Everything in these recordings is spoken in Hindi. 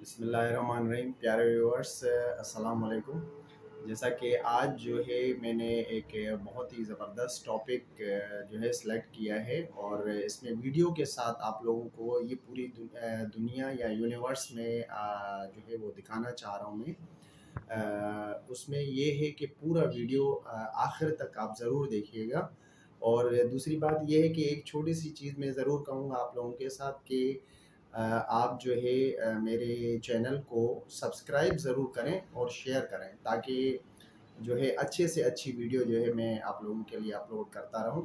बिस्मिल्लाहिर्रहमानिर्रहीम। प्यारे व्यूअर्स, अस्सलाम वालेकुम। जैसा कि आज जो है मैंने एक बहुत ही ज़बरदस्त टॉपिक जो है सिलेक्ट किया है और इसमें वीडियो के साथ आप लोगों को ये पूरी दुनिया या यूनिवर्स में जो है वो दिखाना चाह रहा हूँ मैं। उसमें ये है कि पूरा वीडियो आखिर तक आप ज़रूर देखिएगा। और दूसरी बात ये है कि एक छोटी सी चीज़ मैं ज़रूर कहूँगा आप लोगों के साथ कि आप जो है मेरे चैनल को सब्सक्राइब ज़रूर करें और शेयर करें, ताकि जो है अच्छे से अच्छी वीडियो जो है मैं आप लोगों के लिए अपलोड करता रहूं।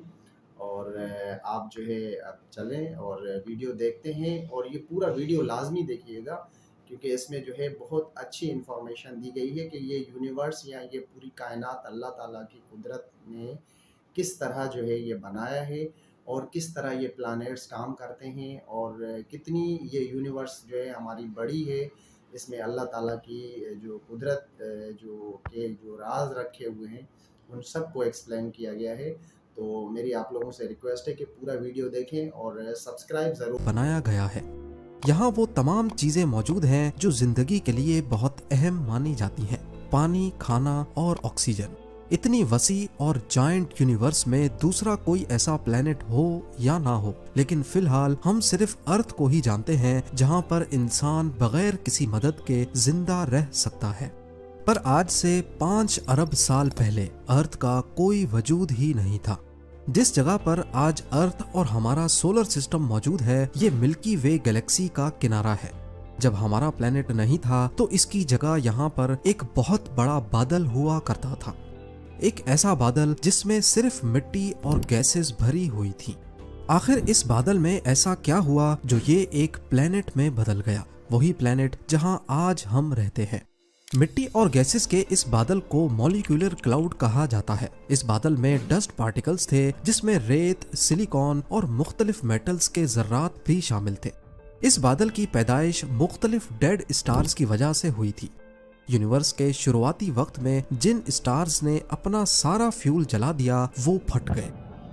और आप जो है अब चलें और वीडियो देखते हैं, और ये पूरा वीडियो लाजमी देखिएगा, क्योंकि इसमें जो है बहुत अच्छी इन्फॉर्मेशन दी गई है कि ये यूनिवर्स या ये पूरी कायनात अल्लाह ताला की कुदरत ने किस तरह जो है ये बनाया है, और किस तरह ये प्लैनेट्स काम करते हैं, और कितनी ये यूनिवर्स जो है हमारी बड़ी है। इसमें अल्लाह ताला की जो कुदरत जो राज रखे हुए हैं, उन सब को एक्सप्लेन किया गया है। तो मेरी आप लोगों से रिक्वेस्ट है कि पूरा वीडियो देखें और सब्सक्राइब ज़रूर बनाया गया है। यहाँ वो तमाम चीजें मौजूद हैं जो जिंदगी के लिए बहुत अहम मानी जाती हैं। पानी, खाना और ऑक्सीजन। इतनी वसी और जायंट यूनिवर्स में दूसरा कोई ऐसा प्लेनेट हो या ना हो, लेकिन फिलहाल हम सिर्फ अर्थ को ही जानते हैं जहाँ पर इंसान बगैर किसी मदद के जिंदा रह सकता है। पर आज से 5 अरब साल पहले अर्थ का कोई वजूद ही नहीं था। जिस जगह पर आज अर्थ और हमारा सोलर सिस्टम मौजूद है, ये मिल्की वे गैलेक्सी का किनारा है। जब हमारा प्लेनेट नहीं था तो इसकी जगह यहाँ पर एक बहुत बड़ा बादल हुआ करता था। एक ऐसा बादल जिसमें सिर्फ मिट्टी और गैसेस भरी हुई थी। आखिर इस बादल में ऐसा क्या हुआ जो ये एक प्लेनेट में बदल गया, वही प्लेनेट जहाँ आज हम रहते हैं। मिट्टी और गैसेस के इस बादल को मॉलिक्यूलर क्लाउड कहा जाता है। इस बादल में डस्ट पार्टिकल्स थे, जिसमें रेत, सिलिकॉन और मुख्तलिफ मेटल्स के जर्रात भी शामिल थे। इस बादल की पैदाइश मुख्तलिफ डेड स्टार्स की वजह से हुई थी। यूनिवर्स के शुरुआती वक्त में जिन स्टार्स ने अपना सारा फ्यूल जला दिया वो फट गए,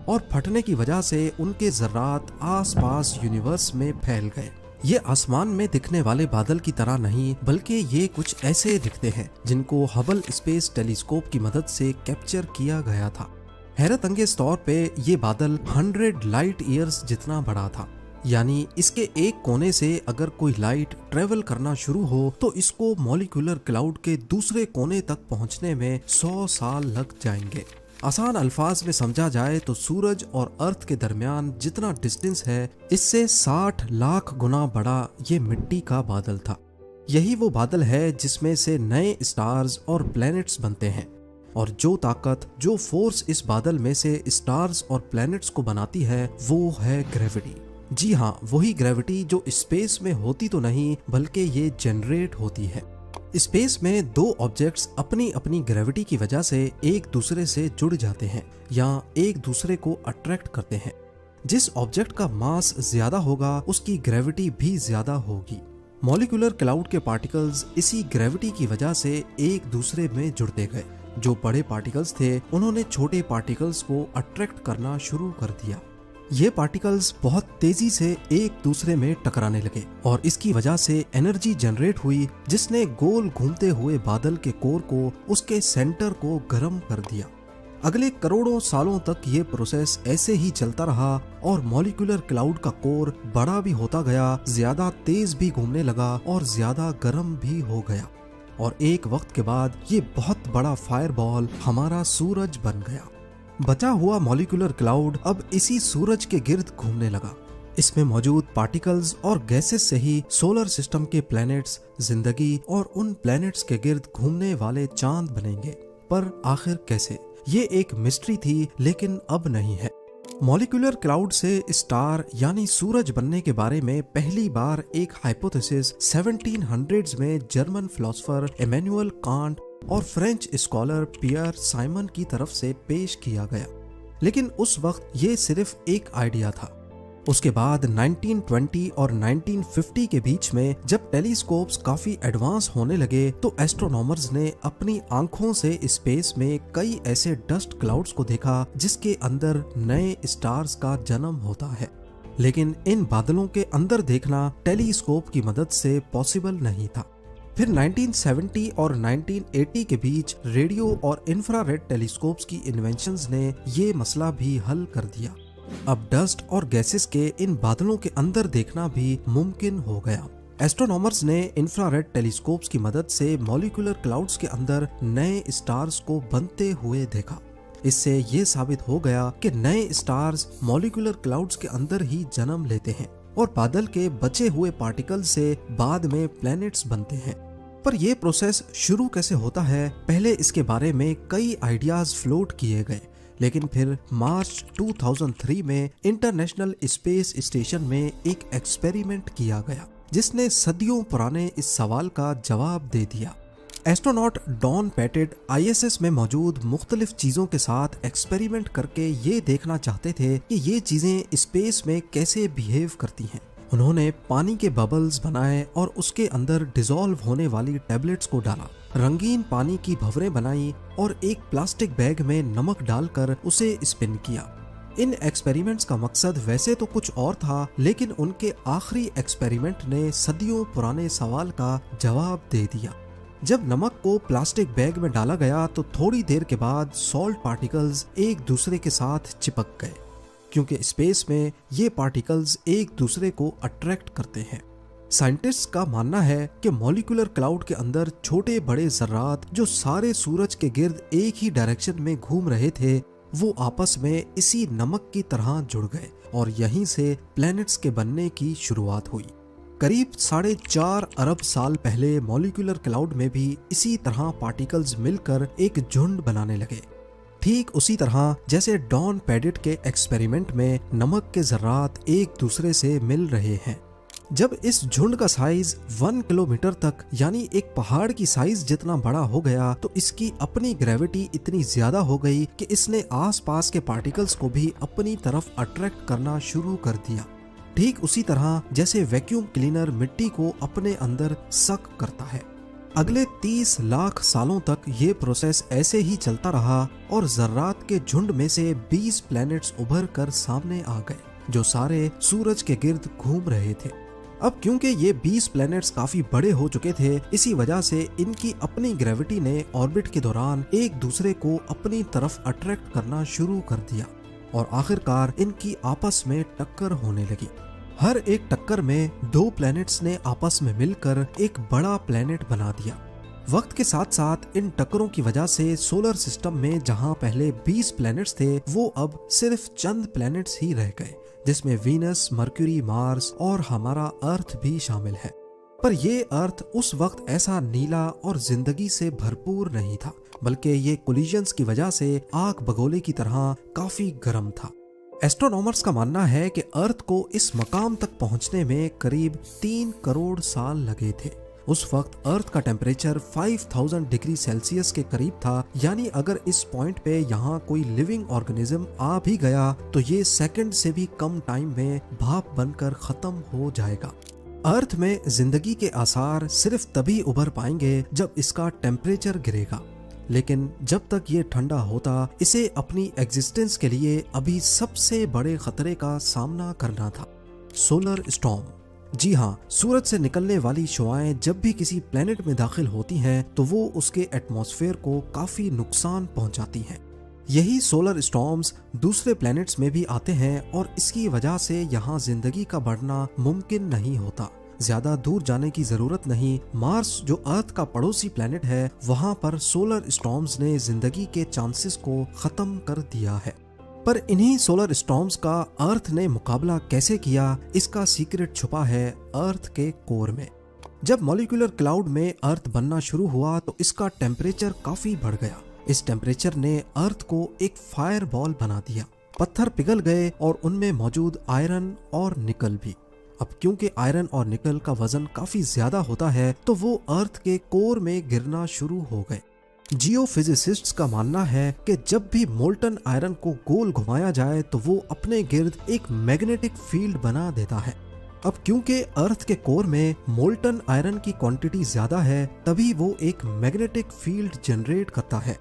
और फटने की वजह से उनके जर्रात आसपास यूनिवर्स में फैल गए। ये आसमान में दिखने वाले बादल की तरह नहीं, बल्कि ये कुछ ऐसे दिखते हैं जिनको हबल स्पेस टेलीस्कोप की मदद से कैप्चर किया गया था। हैरत अंगेज तौर पे ये बादल 100 लाइट ईयर्स जितना बड़ा था। यानी इसके एक कोने से अगर कोई लाइट ट्रेवल करना शुरू हो तो इसको मॉलिक्यूलर क्लाउड के दूसरे कोने तक पहुंचने में 100 साल लग जाएंगे। आसान अल्फाज में समझा जाए तो सूरज और अर्थ के दरमियान जितना डिस्टेंस है, इससे 60 लाख गुना बड़ा ये मिट्टी का बादल था। यही वो बादल है जिसमें से नए स्टार्स और प्लैनेट्स बनते हैं। और जो ताकत, जो फोर्स इस बादल में से स्टार्स और प्लैनेट्स को बनाती है, वो है ग्रेविटी। जी हाँ, वही ग्रेविटी जो स्पेस में होती तो नहीं, बल्कि ये जनरेट होती है। स्पेस में दो ऑब्जेक्ट्स अपनी अपनी ग्रेविटी की वजह से एक दूसरे से जुड़ जाते हैं या एक दूसरे को अट्रैक्ट करते हैं। जिस ऑब्जेक्ट का मास ज्यादा होगा उसकी ग्रेविटी भी ज्यादा होगी। मॉलिक्यूलर क्लाउड के पार्टिकल्स इसी ग्रेविटी की वजह से एक दूसरे में जुड़ते गए। जो बड़े पार्टिकल्स थे उन्होंने छोटे पार्टिकल्स को अट्रैक्ट करना शुरू कर दिया। ये पार्टिकल्स बहुत तेजी से एक दूसरे में टकराने लगे और इसकी वजह से एनर्जी जनरेट हुई, जिसने गोल घूमते हुए बादल के कोर को, उसके सेंटर को गर्म कर दिया। अगले करोड़ों सालों तक ये प्रोसेस ऐसे ही चलता रहा और मॉलिक्यूलर क्लाउड का कोर बड़ा भी होता गया, ज्यादा तेज भी घूमने लगा और ज्यादा गर्म भी हो गया। और एक वक्त के बाद ये बहुत बड़ा फायरबॉल हमारा सूरज बन गया। बचा हुआ मॉलिक्यूलर क्लाउड अब इसी सूरज के गिर्द घूमने लगा। इसमें मौजूद पार्टिकल्स और गैसेस से ही सोलर सिस्टम के प्लैनेट्स, जिंदगी और उन प्लैनेट्स के गिर्द घूमने वाले चांद बनेंगे। पर आखिर कैसे? ये एक मिस्ट्री थी, लेकिन अब नहीं है। मॉलिक्यूलर क्लाउड से स्टार यानी सूरज बनने के बारे में पहली बार एक हाइपोथेसिस 1700s में जर्मन फिलोसोफर इमैनुअल कांट और फ्रेंच स्कॉलर पियर साइमन की तरफ से पेश किया गया, लेकिन उस वक्त ये सिर्फ एक आइडिया था। उसके बाद 1920 और 1950 के बीच में जब टेलीस्कोप्स काफी एडवांस होने लगे तो एस्ट्रोनॉमर्स ने अपनी आंखों से स्पेस में कई ऐसे डस्ट क्लाउड्स को देखा जिसके अंदर नए स्टार्स का जन्म होता है। लेकिन इन बादलों के अंदर देखना टेलीस्कोप की मदद से पॉसिबल नहीं था। फिर 1970 और 1980 के बीच रेडियो और इंफ्रारेड टेलीस्कोप्स की इन्वेंशंस ने ये मसला भी हल कर दिया। अब डस्ट और गैसेस के इन बादलों के अंदर देखना भी मुमकिन हो गया। एस्ट्रोनॉमर्स ने इंफ्रारेड टेलीस्कोप्स की मदद से मॉलिक्यूलर क्लाउड्स के अंदर नए स्टार्स को बनते हुए देखा। इससे ये साबित हो गया कि नए स्टार्स मॉलिक्यूलर क्लाउड्स के अंदर ही जन्म लेते हैं और बादल के बचे हुए पार्टिकल से बाद में प्लैनेट्स बनते हैं। पर यह प्रोसेस शुरू कैसे होता है, पहले इसके बारे में कई आइडियाज फ्लोट किए गए, लेकिन फिर मार्च 2003 में इंटरनेशनल स्पेस स्टेशन में एक एक्सपेरिमेंट किया गया जिसने सदियों पुराने इस सवाल का जवाब दे दिया। एस्ट्रोनॉट डॉन पैटेट ISS में मौजूद मुख्तलिफ चीजों के साथ एक्सपेरिमेंट करके ये देखना चाहते थे कि ये चीजें स्पेस में कैसे बिहेव करती हैं। उन्होंने पानी के बबल्स बनाए और उसके अंदर डिसॉल्व होने वाली टैबलेट्स को डाला, रंगीन पानी की भंवरें बनाई और एक प्लास्टिक बैग में नमक डालकर उसे स्पिन किया। इन एक्सपेरिमेंट्स का मकसद वैसे तो कुछ और था, लेकिन उनके आखिरी एक्सपेरिमेंट ने सदियों पुराने सवाल का जवाब दे दिया। जब नमक को प्लास्टिक बैग में डाला गया तो थोड़ी देर के बाद सॉल्ट पार्टिकल्स एक दूसरे के साथ चिपक गए, क्योंकि स्पेस में ये पार्टिकल्स एक दूसरे को अट्रैक्ट करते हैं। साइंटिस्ट्स का मानना है कि मॉलिक्यूलर क्लाउड के अंदर छोटे बड़े जर्रात जो सारे सूरज के गिर्द एक ही डायरेक्शन में घूम रहे थे, वो आपस में इसी नमक की तरह जुड़ गए और यहीं से प्लैनेट्स के बनने की शुरुआत हुई। करीब 4.5 अरब साल पहले मॉलिक्यूलर क्लाउड में भी इसी तरह पार्टिकल्स मिलकर एक झुंड बनाने लगे, ठीक उसी तरह जैसे डॉन पैडेट के एक्सपेरिमेंट में नमक के जर्रात एक दूसरे से मिल रहे हैं। जब इस झुंड का साइज 1 किलोमीटर तक यानी एक पहाड़ की साइज जितना बड़ा हो गया तो इसकी अपनी ग्रेविटी इतनी ज्यादा हो गई कि इसने आसपास के पार्टिकल्स को भी अपनी तरफ अट्रैक्ट करना शुरू कर दिया, ठीक उसी तरह जैसे वैक्यूम क्लीनर मिट्टी को अपने अंदर सक करता है। अगले 30 लाख सालों तक ये प्रोसेस ऐसे ही चलता रहा और जर्रात के झुंड में से 20 प्लैनेट्स उभर कर सामने आ गए जो सारे सूरज के गिर्द घूम रहे थे। अब क्योंकि ये 20 प्लैनेट्स काफी बड़े हो चुके थे, इसी वजह से इनकी अपनी ग्रेविटी ने ऑर्बिट के दौरान एक दूसरे को अपनी तरफ अट्रैक्ट करना शुरू कर दिया और आखिरकार इनकी आपस में टक्कर होने लगी। हर एक टक्कर में 2 प्लैनेट्स ने आपस में मिलकर एक बड़ा प्लैनेट बना दिया। वक्त के साथ साथ इन टक्करों की वजह से सोलर सिस्टम में जहां पहले 20 प्लैनेट्स थे, वो अब सिर्फ चंद प्लैनेट्स ही रह गए, जिसमें वीनस, मरक्यूरी, मार्स और हमारा अर्थ भी शामिल है। पर ये अर्थ उस वक्त ऐसा नीला और जिंदगी से भरपूर नहीं था, बल्कि ये कोलिजन्स की वजह से आग बगोले की तरह काफी गर्म था। एस्ट्रोनॉमर्स का मानना है कि अर्थ को इस मकाम तक पहुंचने में करीब 3 करोड़ साल लगे थे। उस वक्त अर्थ का टेम्परेचर 5000 डिग्री सेल्सियस के करीब था, यानी अगर इस पॉइंट पे यहाँ कोई लिविंग ऑर्गेनिज्म आ भी गया तो ये सेकंड से भी कम टाइम में भाप बनकर खत्म हो जाएगा। अर्थ में जिंदगी के आसार सिर्फ तभी उभर पाएंगे जब इसका टेम्परेचर गिरेगा, लेकिन जब तक ये ठंडा होता, इसे अपनी एग्जिस्टेंस के लिए अभी सबसे बड़े खतरे का सामना करना था, सोलर स्टॉर्म। जी हाँ, सूरज से निकलने वाली शुआएं जब भी किसी प्लेनेट में दाखिल होती हैं तो वो उसके एटमॉस्फेयर को काफी नुकसान पहुंचाती हैं। यही सोलर स्टॉर्म्स दूसरे प्लैनेट्स में भी आते हैं और इसकी वजह से यहाँ जिंदगी का बढ़ना मुमकिन नहीं होता। ज्यादा दूर जाने की जरूरत नहीं, मार्स जो अर्थ का पड़ोसी प्लैनेट है, वहाँ पर सोलर स्टॉर्म्स ने जिंदगी के चांसेस को खत्म कर दिया है। पर इन्हीं सोलर स्टॉर्म्स का अर्थ ने मुकाबला कैसे किया, इसका सीक्रेट छुपा है अर्थ के कोर में। जब मॉलिक्यूलर क्लाउड में अर्थ बनना शुरू हुआ तो इसका टेम्परेचर काफी बढ़ गया। इस टेम्परेचर ने अर्थ को एक फायर बॉल बना दिया। पत्थर पिघल गए और उनमें मौजूद आयरन और निकल भी। अब क्योंकि आयरन और निकल का वजन काफी ज्यादा होता है तो वो अर्थ के कोर में गिरना शुरू हो गए। जियोफिजिसिस्ट्स का मानना है कि जब भी मोल्टन आयरन को गोल घुमाया जाए तो वो अपने गिर्द एक मैग्नेटिक फील्ड बना देता है। अब क्योंकि अर्थ के कोर में मोल्टन आयरन की क्वांटिटी ज्यादा है, तभी वो एक मैग्नेटिक फील्ड जनरेट करता है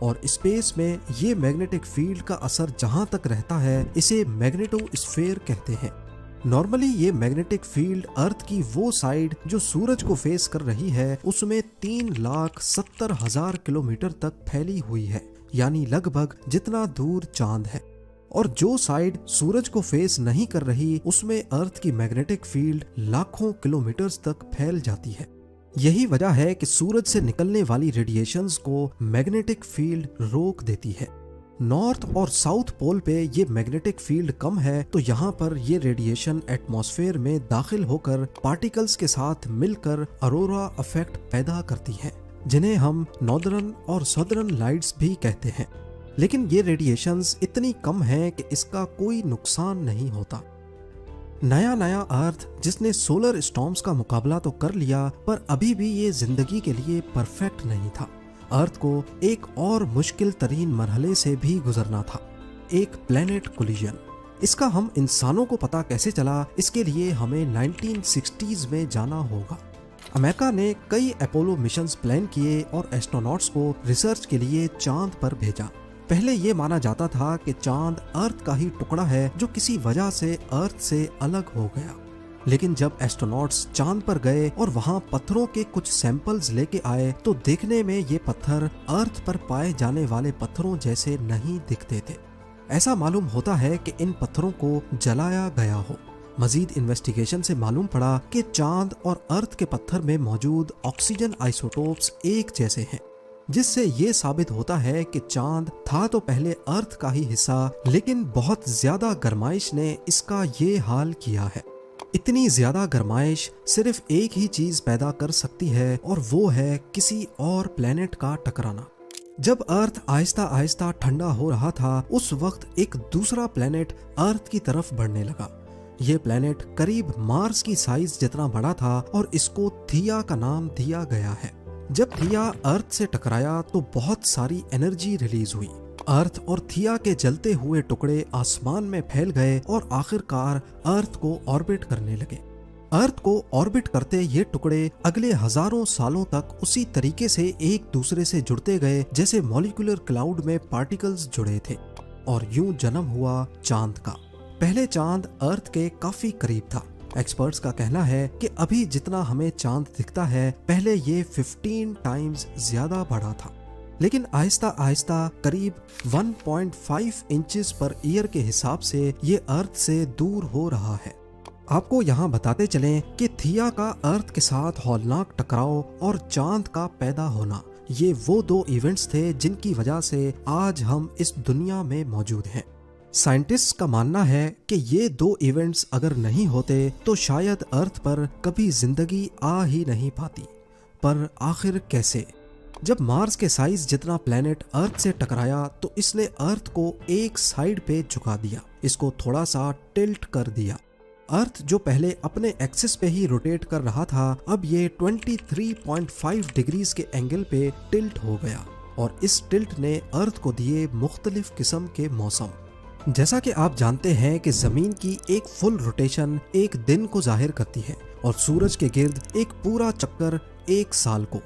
और स्पेस में ये मैग्नेटिक फील्ड का असर जहां तक रहता है, इसे मैग्नेटोस्फीयर कहते हैं। नॉर्मली ये मैग्नेटिक फील्ड अर्थ की वो साइड जो सूरज को फेस कर रही है उसमें 3,70,000 किलोमीटर तक फैली हुई है, यानी लगभग जितना दूर चांद है। और जो साइड सूरज को फेस नहीं कर रही उसमें अर्थ की मैग्नेटिक फील्ड लाखों किलोमीटर्स तक फैल जाती है। यही वजह है कि सूरज से निकलने वाली रेडिएशंस को मैग्नेटिक फील्ड रोक देती है। नॉर्थ और साउथ पोल पे ये मैग्नेटिक फील्ड कम है, तो यहाँ पर ये रेडिएशन एटमॉस्फेयर में दाखिल होकर पार्टिकल्स के साथ मिलकर अरोरा इफेक्ट पैदा करती है, जिन्हें हम नॉर्दर्न और सदर्न लाइट्स भी कहते हैं। लेकिन ये रेडिएशंस इतनी कम हैं कि इसका कोई नुकसान नहीं होता। नया अर्थ जिसने सोलर स्टॉर्म्स का मुकाबला तो कर लिया, पर अभी भी ये जिंदगी के लिए परफेक्ट नहीं था। अर्थ को एक और मुश्किल तरीन मरहले से भी गुजरना था, एक प्लेनेट कोलिजन। इसका हम इंसानों को पता कैसे चला, इसके लिए हमें 1960s में जाना होगा। अमेरिका ने कई अपोलो मिशंस प्लान किए और एस्ट्रोनॉट्स को रिसर्च के लिए चांद पर भेजा। पहले ये माना जाता था कि चांद अर्थ का ही टुकड़ा है जो किसी वजह से अर्थ से अलग हो गया। लेकिन जब एस्ट्रोनॉट्स चांद पर गए और वहां पत्थरों के कुछ सैंपल्स लेके आए तो देखने में ये पत्थर अर्थ पर पाए जाने वाले पत्थरों जैसे नहीं दिखते थे। ऐसा मालूम होता है कि इन पत्थरों को जलाया गया हो। मजीद इन्वेस्टिगेशन से मालूम पड़ा कि चांद और अर्थ के पत्थर में मौजूद ऑक्सीजन आइसोटोप्स एक जैसे हैं, जिससे ये साबित होता है कि चांद था तो पहले अर्थ का ही हिस्सा, लेकिन बहुत ज्यादा गर्माइश ने इसका ये हाल किया है। इतनी ज्यादा गर्माइश सिर्फ एक ही चीज पैदा कर सकती है और वो है किसी और प्लेनेट का टकराना। जब अर्थ आहिस्ता आहिस्ता ठंडा हो रहा था, उस वक्त एक दूसरा प्लेनेट अर्थ की तरफ बढ़ने लगा। ये प्लेनेट करीब मार्स की साइज जितना बड़ा था और इसको थिया का नाम दिया गया है। जब थिया अर्थ से टकराया तो बहुत सारी एनर्जी रिलीज हुई। अर्थ और थिया के जलते हुए टुकड़े आसमान में फैल गए और आखिरकार अर्थ को ऑर्बिट करने लगे। अर्थ को ऑर्बिट करते ये टुकड़े अगले हजारों सालों तक उसी तरीके से एक दूसरे से जुड़ते गए जैसे मॉलिक्यूलर क्लाउड में पार्टिकल्स जुड़े थे, और यूं जन्म हुआ चांद का। पहले चांद अर्थ के काफी करीब था। एक्सपर्ट्स का कहना है कि अभी जितना हमें चांद दिखता है, पहले ये 15 टाइम्स ज्यादा बड़ा था। लेकिन आहिस्ता आहिस्ता करीब 1.5 इंचेस पर ईयर के हिसाब से ये अर्थ से दूर हो रहा है। आपको यहाँ बताते चलें कि थिया का अर्थ के साथ हौलनाक टकराव और चांद का पैदा होना, ये वो दो इवेंट्स थे जिनकी वजह से आज हम इस दुनिया में मौजूद हैं। साइंटिस्ट्स का मानना है कि ये दो इवेंट्स अगर नहीं होते तो शायद अर्थ पर कभी जिंदगी आ ही नहीं पाती। पर आखिर कैसे? जब मार्स के साइज जितना प्लेनेट अर्थ से टकराया तो इसने अर्थ को एक साइड पे झुका दिया, इसको थोड़ा सा टिल्ट कर दिया। अर्थ जो पहले अपने एक्सिस पे ही रोटेट कर रहा था, अब ये 23.5 डिग्रीज के एंगल पे टिल्ट हो गया, और इस टिल्ट ने अर्थ को दिए मुख्तलिफ किस्म के मौसम। जैसा कि आप जानते हैं कि जमीन की एक फुल रोटेशन एक दिन को जाहिर करती है और सूरज के गिर्द एक पूरा चक्कर एक साल को।